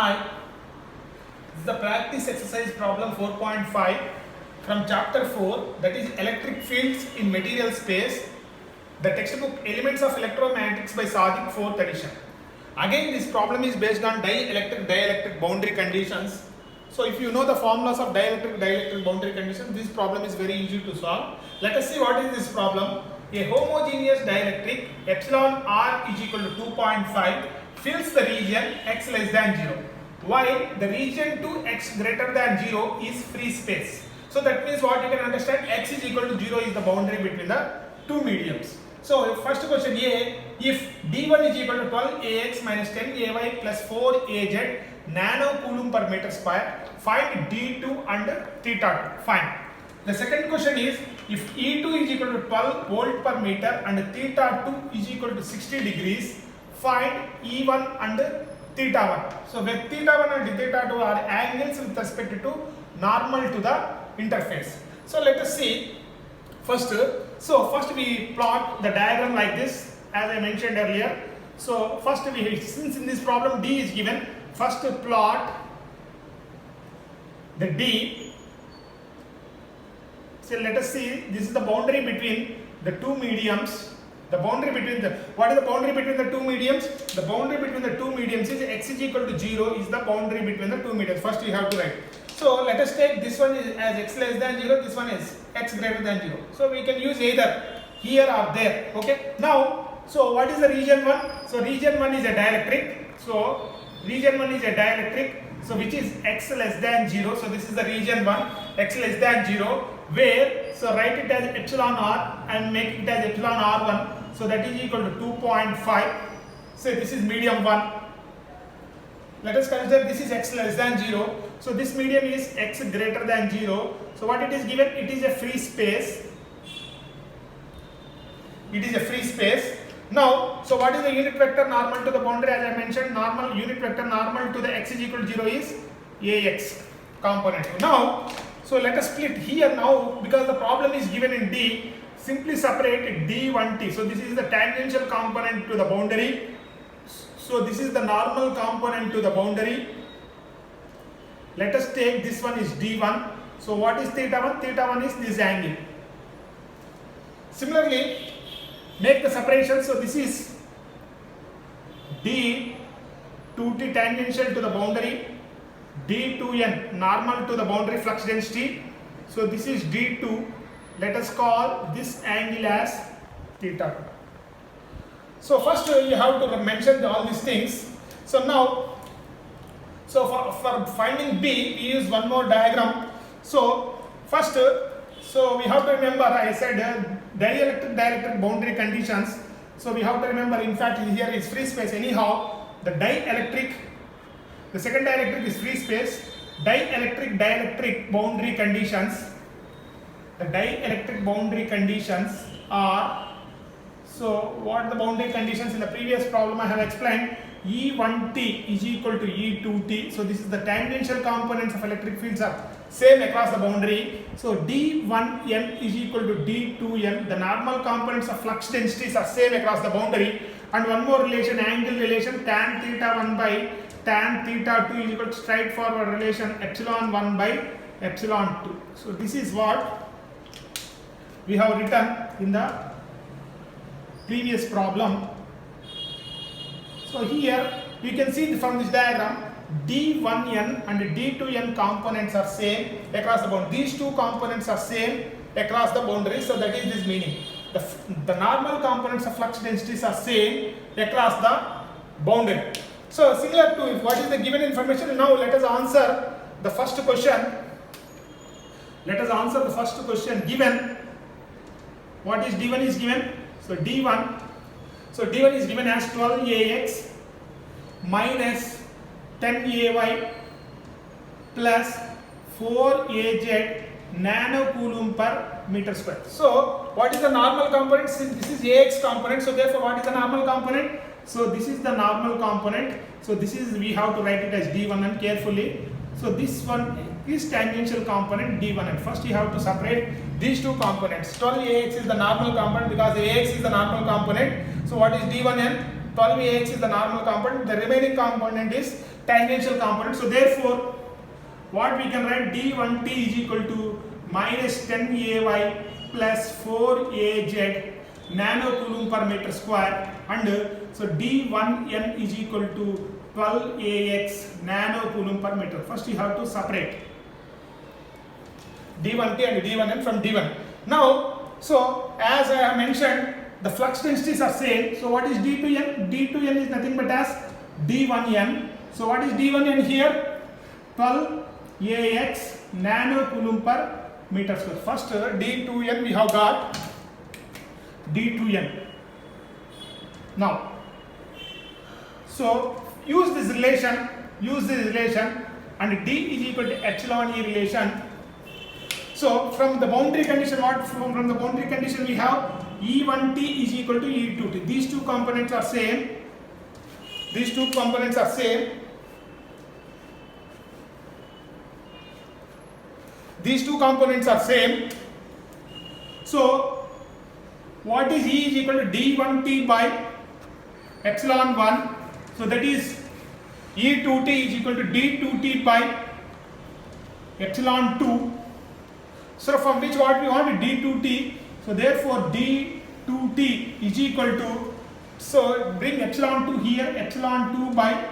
Hi, this is the practice exercise problem 4.5 from chapter 4, that is electric fields in material space, the textbook Elements of Electromagnetics by Sadiq, 4th edition. Again, this problem is based on dielectric boundary conditions. So if you know the formulas of dielectric boundary conditions, this problem is very easy to solve. Let us see what is this problem. A homogeneous dielectric epsilon r is equal to 2.5 fills the region x less than 0, while the region to x greater than 0 is free space. So that means what you can understand, x is equal to 0 is the boundary between the two mediums. So first question A, if d1 is equal to 12 ax minus 10 ay plus 4 az nanocoulomb per meter square, find d2 and theta 2. Fine. The second question is, if E2 is equal to 12 volt per meter and theta 2 is equal to 60 degrees, find E1 and theta 1. So where theta 1 and theta 2 are angles with respect to normal to the interface. So let us see first. So first we plot the diagram like this, as I mentioned earlier. So first since in this problem D is given, first plot the D. So let us see, this is the boundary between the two mediums. The boundary between the, what is the boundary between the two mediums? The boundary between the two mediums is x is equal to 0 is the boundary between the two mediums. First we have to write. So let us take this one is as x less than 0, this one is x greater than 0. So we can use either here or there. Okay. Now, so what is the region 1? So region 1 is a dielectric. So region 1 is a dielectric. So which is x less than 0. So this is the region 1, x less than 0. Where, so write it as epsilon r and make it as epsilon r1. So that is equal to 2.5. So this is medium 1. Let us consider this is x less than 0. So this medium is x greater than 0. So what it is given? It is a free space. It is a free space. Now, so what is the unit vector normal to the boundary? As I mentioned, normal unit vector normal to the x is equal to 0 is ax component. Now, so let us split here now, because the problem is given in D. Simply separate d1t. So this is the tangential component to the boundary. So this is the normal component to the boundary. Let us take this one is d1. So what is theta 1? Theta 1 is this angle. Similarly, make the separation. So this is d2t tangential to the boundary, d2n normal to the boundary flux density. So this is d2. Let us call this angle as theta 2. So first you have to mention all these things. So now, so for finding B, we use one more diagram. So first, so we have to remember, I said dielectric boundary conditions. So we have to remember, in fact here is free space. Anyhow, the dielectric, the second dielectric is free space. Dielectric boundary conditions. The dielectric boundary conditions are, so what are the boundary conditions? In the previous problem I have explained, E1t is equal to E2t. So this is the tangential components of electric fields are same across the boundary. So D1n is equal to D2n. The normal components of flux densities are same across the boundary. And one more relation, angle relation, tan theta 1 by tan theta 2 is equal to straightforward relation epsilon 1 by epsilon 2. So this is what we have written in the previous problem. So here you can see from this diagram, D1n and D2n components are same across the boundary. These two components are same across the boundary. So that is this meaning. The normal components of flux densities are same across the boundary. So similar to what is the given information. Now let us answer the first question. Let us answer the first question given. What is D1 is given? So D1. So D1 is given as 12 ax minus 10 ay plus 4 az nanocoulomb per meter square. So what is the normal component? Since this is ax component, so therefore what is the normal component? So this is the normal component. So this is, we have to write it as D1 and carefully. So this one is tangential component D1 and first you have to separate these two components. 12 ax is the normal component because ax is the normal component. So what is D1n? 12 ax is the normal component. The remaining component is tangential component. So therefore what we can write, d1t is equal to minus 10ay plus 4az nanocoulomb per meter square, and so d1n is equal to 12ax nanocoulomb per meter. First you have to separate d1t and d1n from d1. Now, so as I have mentioned, the flux densities are same. So what is d2n? d2n is nothing but as d1n. So what is d1n here? 12ax nanocoulomb per meter square. First d2n we have got d2n. Now, so use this relation, and d is equal to epsilon e relation. So from the boundary condition, from the boundary condition we have E1t is equal to E2t. These two components are same. These two components are same. These two components are same. So what is E is equal to D1t by epsilon 1. So that is E2t is equal to D2t by epsilon 2. So from which what we want, d2t. So therefore d2t is equal to, so bring epsilon 2 here, epsilon 2 by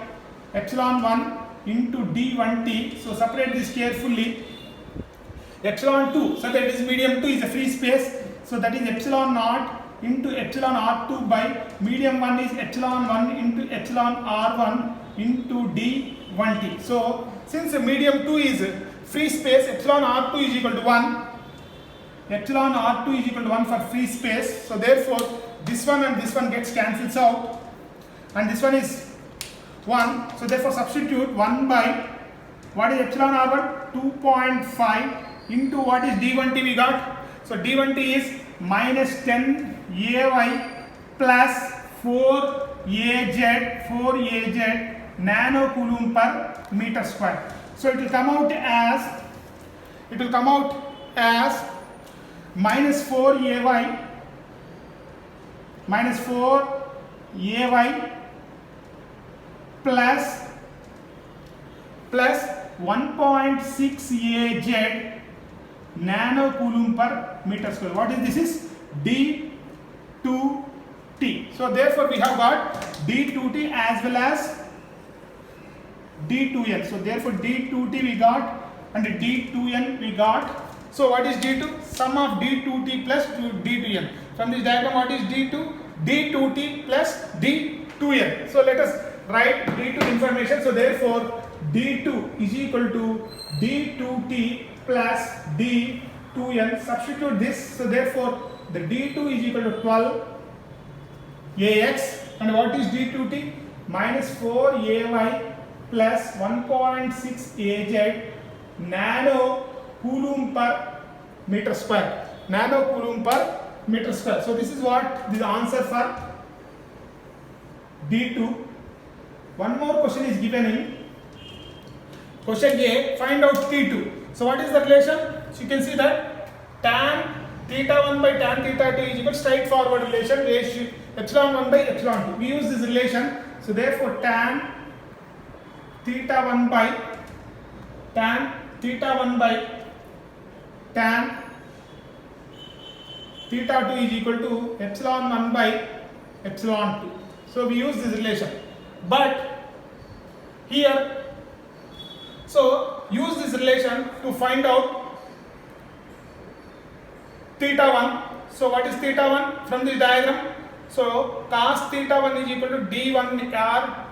epsilon 1 into d1t. So separate this carefully. Epsilon 2, so that is medium 2 is a free space. So that is epsilon naught into epsilon r2 by medium 1 is epsilon 1 into epsilon r1 into d1t. So since the medium 2 is free space, epsilon r2 is equal to 1. Epsilon r2 is equal to 1 for free space. So therefore this one and this one gets cancels out, and this one is 1. So therefore substitute 1 by what is epsilon r1, 2.5 into what is d1t we got. So d1t is minus 10ay plus 4az nanocoulomb per meter square. So it will come out as minus 4ay plus 1.6az nanocoulomb per meter square. What is this? Is d2t. So therefore we have got d2t as well as d2n. So therefore d2t we got and d2n we got. So what is d2? Sum of d2t plus d2n. From this diagram what is d2? d2t plus d2n. So let us write d2 information. So therefore d2 is equal to d2t plus d2n. Substitute this. So therefore the d2 is equal to 12ax, and what is d2t? Minus 4ay plus 1.6az nanocoulomb per meter square. Nanocoulomb per meter square. So this is what the answer for d2. One more question is given in question A. Find out t2. So what is the relation? So you can see that tan theta 1 by tan theta 2 is equal to straightforward relation, ratio epsilon 1 by epsilon 2. We use this relation. So therefore tan theta 1 by tan theta 2 is equal to epsilon 1 by epsilon 2. So we use this relation. But here, so use this relation to find out theta 1. So what is theta 1 from this diagram? So cos theta 1 is equal to d1r,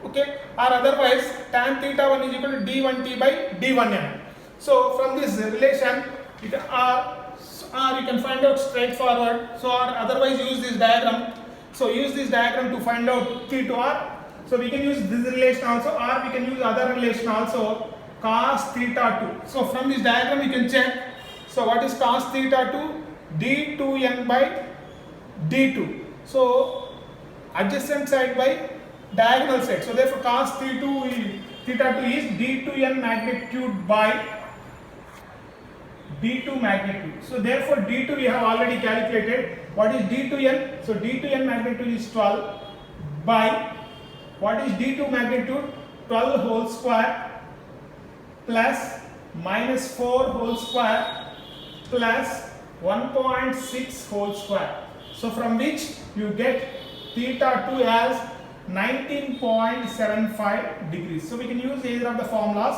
okay, or otherwise tan theta 1 is equal to d1t by d1n. So from this relation you can you can find out straightforward. So or otherwise use this diagram. So use this diagram to find out t2r. So we can use this relation also, or we can use other relation also, cos theta 2. So from this diagram you can check. So what is cos theta 2? d2n by d2. So adjacent side by diagonal side. So therefore cos theta 2 is d2n magnitude by d2 magnitude. So therefore d2 we have already calculated. What is d2n? So d2n magnitude is 12 by what is d2 magnitude? 12 whole square plus minus 4 whole square plus 1.6 whole square. So from which you get theta 2 as 19.75 degrees. So we can use either of the formulas.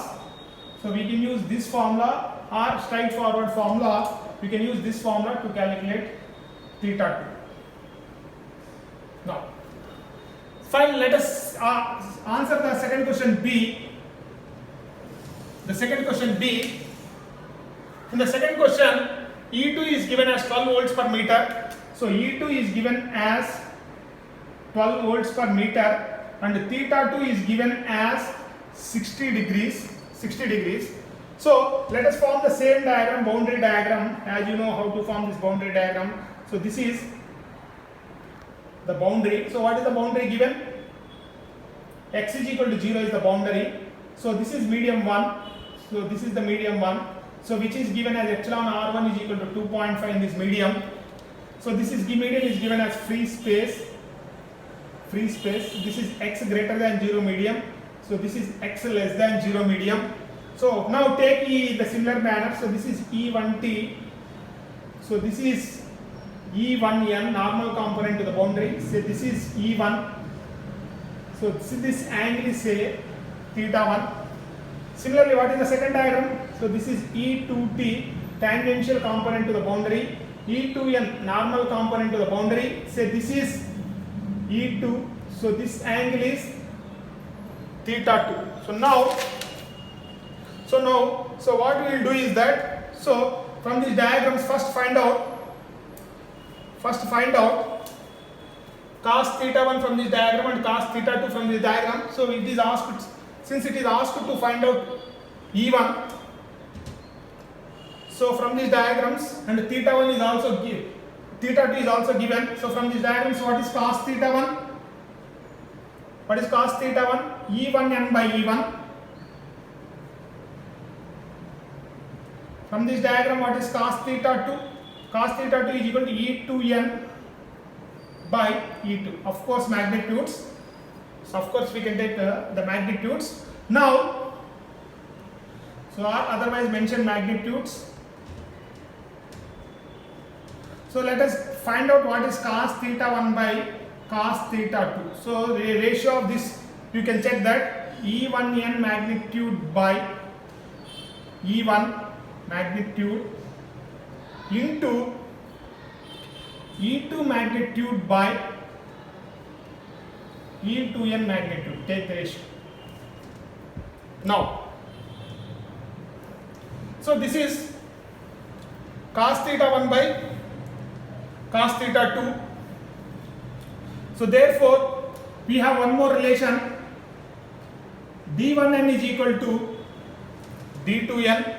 So we can use this formula or straightforward formula. We can use this formula to calculate theta 2. Now, finally let us answer the second question B. The second question B. In the second question, E2 is given as 12 volts per meter. So E2 is given as 12 volts per meter and theta 2 is given as 60 degrees. So let us form the same diagram, boundary diagram, as you know how to form this boundary diagram. So this is the boundary. So what is the boundary given? X is equal to 0 is the boundary. So this is medium 1. So this is the medium 1. So which is given as epsilon R1 is equal to 2.5 in this medium. So this is medium is given as free space. This is x greater than 0 medium. So this is x less than 0 medium. So now take E in the similar manner. So this is E1t. So this is E1n, normal component to the boundary. Say this is E1. So this angle is say theta 1. Similarly, what is the second diagram? So this is E2t, tangential component to the boundary. E2n, normal component to the boundary. Say this is E2. So this angle is theta 2. So what we will do is that, so from these diagrams first find out cos theta 1 from this diagram and cos theta 2 from this diagram. So it is asked, since it is asked to find out E1, so from these diagrams, and theta 1 is also given, theta 2 is also given. So from these diagrams, what is cos theta 1? What is cos theta 1? E1n by E1. From this diagram, what is cos theta 2? Cos theta 2 is equal to E2n by E2. Of course, magnitudes. So of course we can take the magnitudes. Now, so otherwise mention magnitudes. So let us find out what is cos theta 1 by cos theta 2. So the ratio of this, you can check that E1n magnitude by E1 magnitude into E2 magnitude by E2n magnitude. Take the ratio. Now, so this is cos theta 1 by cos theta 2. So therefore, we have one more relation. D1n is equal to D2n.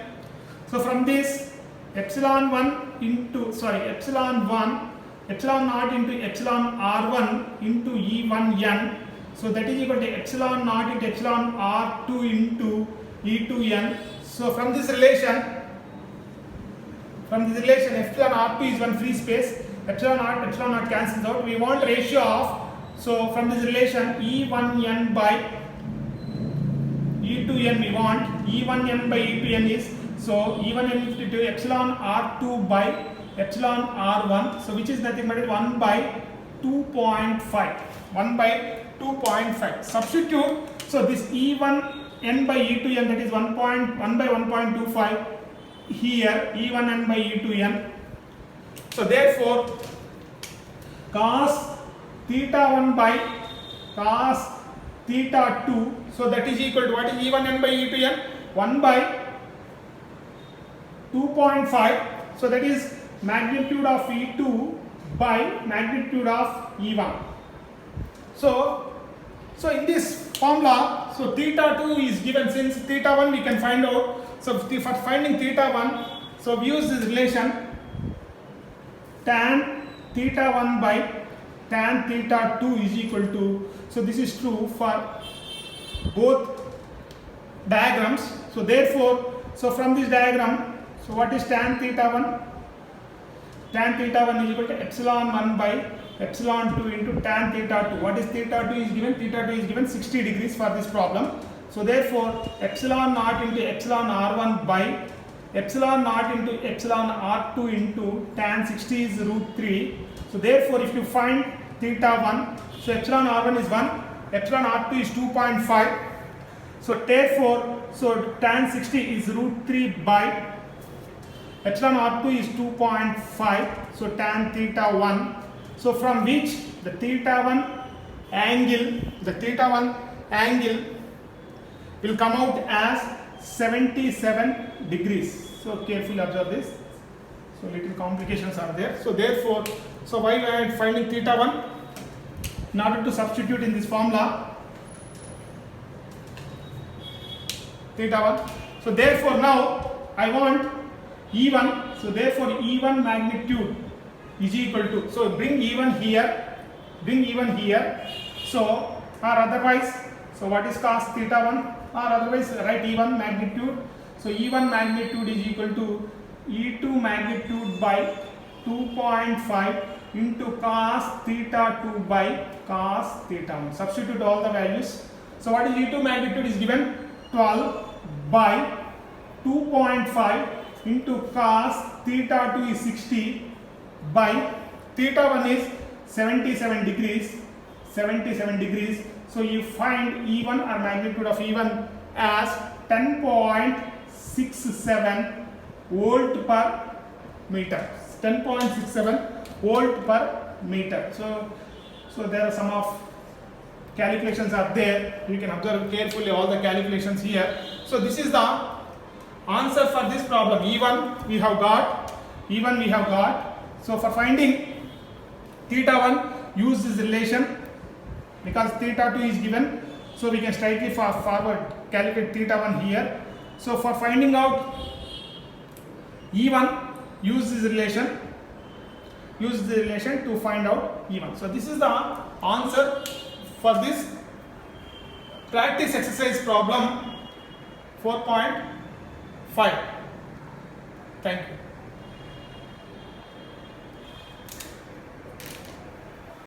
So from this, epsilon 1 into, epsilon 1, epsilon naught into epsilon R1 into E1n. So that is equal to epsilon naught into epsilon R2 into E2n. So from this relation, epsilon R2 is one free space, epsilon naught cancels out. We want ratio of, so from this relation E1n by E2n, we want E1n by E2n is, so E1n is equal to epsilon R2 by epsilon R1, so which is nothing but 1 by 2.5. 1 by 2.5. Substitute, so this E1n by E2n, that is 1 by 1.25 here, E1n by E2n. So therefore, cos theta 1 by cos theta 2, so that is equal to what is E1n by E2n? 1 by 2.5. So that is magnitude of E2 by magnitude of E1. So in this formula, so theta 2 is given, since theta 1 we can find out. So for finding theta 1, so we use this relation tan theta 1 by tan theta 2 is equal to, so this is true for both diagrams. So therefore, so from this diagram, so what is tan theta 1? Tan theta 1 is equal to epsilon 1 by epsilon 2 into tan theta 2. What is theta 2 is given? Theta 2 is given 60 degrees for this problem. So therefore epsilon naught into epsilon r1 by epsilon naught into epsilon r2 into tan 60 is root 3. So therefore if you find theta 1, so epsilon r1 is 1, epsilon r2 is 2.5. So therefore, so tan 60 is root 3 by epsilon r2 is 2.5. So tan theta 1. So from which the theta 1 angle will come out as 77 degrees. So carefully observe this. So little complications are there. So therefore, so while I am finding theta 1, in order to substitute in this formula theta 1. So therefore now I want E1. So therefore E1 magnitude is equal to, so bring E1 here, so or otherwise, so what is cos theta 1, or otherwise write E1 magnitude. So E1 magnitude is equal to E2 magnitude by 2.5 into cos theta 2 by cos theta 1. Substitute all the values. So what is E2 magnitude is given 12 by 2.5 into cos theta 2 is 60 by theta 1 is 77 degrees. So you find E1 or magnitude of E1 as 10.67 volt per meter. 10.67 volt per meter. So there are some of calculations are there. You can observe carefully all the calculations here. So this is the answer for this problem. E1 we have got. So for finding theta 1, use this relation because theta 2 is given. So we can straightly forward calculate theta 1 here. So for finding out E1, use this relation to find out E1. So this is the answer for this practice exercise problem 4.5. Thank you.